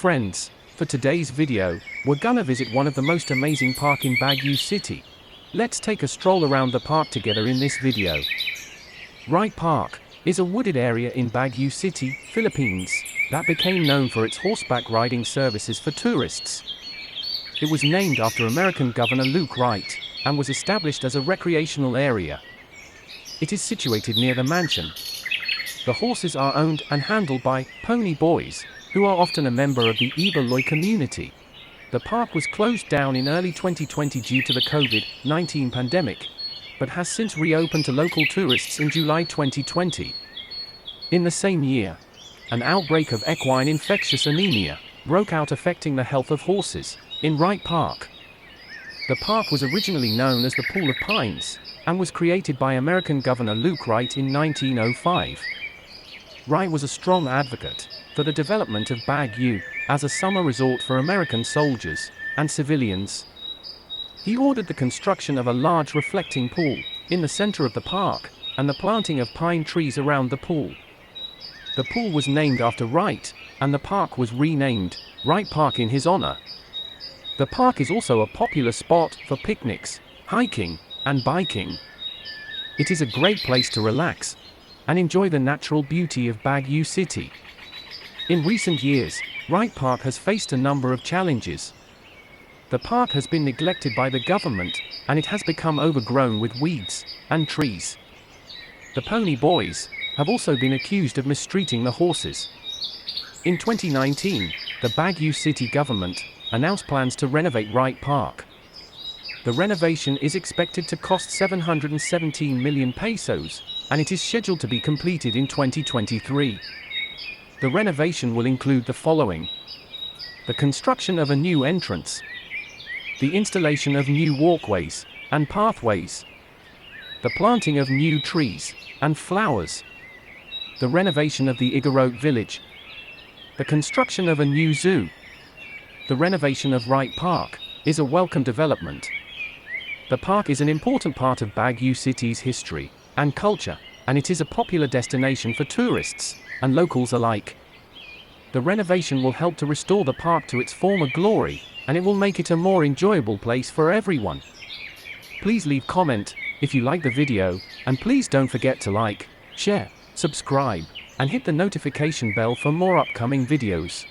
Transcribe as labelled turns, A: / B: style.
A: friends, for today's video, we're gonna visit one of the most amazing park in Baguio City. Let's take a stroll around the park together in this video. Wright Park is a wooded area in Baguio City, Philippines, that became known for its horseback riding services for tourists. It was named after American Governor Luke Wright, and was established as a recreational area. It is situated near the mansion. The horses are owned and handled by pony boys, who are often a member of the ebaloi community. The park was closed down in early 2020 due to the COVID-19 pandemic, but has since reopened to local tourists in July 2020. In the same year, an outbreak of equine infectious anemia broke out, affecting the health of horses in Wright Park. The park was originally known as the Pool of Pines, and was created by American Governor Luke Wright in 1905. Wright was a strong advocate for the development of Baguio as a summer resort for American soldiers and civilians. He ordered the construction of a large reflecting pool in the center of the park, and the planting of pine trees around the pool. The pool was named after Wright, and the park was renamed Wright Park in his honor. The park is also a popular spot for picnics, hiking, and biking. It is a great place to relax and enjoy the natural beauty of Baguio City. In recent years, Wright Park has faced a number of challenges. The park has been neglected by the government, and it has become overgrown with weeds and trees. The pony boys have also been accused of mistreating the horses. In 2019, the Baguio City government announced plans to renovate Wright Park. The renovation is expected to cost 717 million pesos, and it is scheduled to be completed in 2023. The renovation will include the following: the construction of a new entrance, the installation of new walkways and pathways, the planting of new trees and flowers, the renovation of the ebaloi village, the construction of a new zoo. The renovation of Wright Park is a welcome development. The park is an important part of Baguio City's history and culture, and it is a popular destination for tourists and locals alike. The renovation will help to restore the park to its former glory, and it will make it a more enjoyable place for everyone. Please leave a comment if you like the video, and please don't forget to like, share, subscribe, and hit the notification bell for more upcoming videos.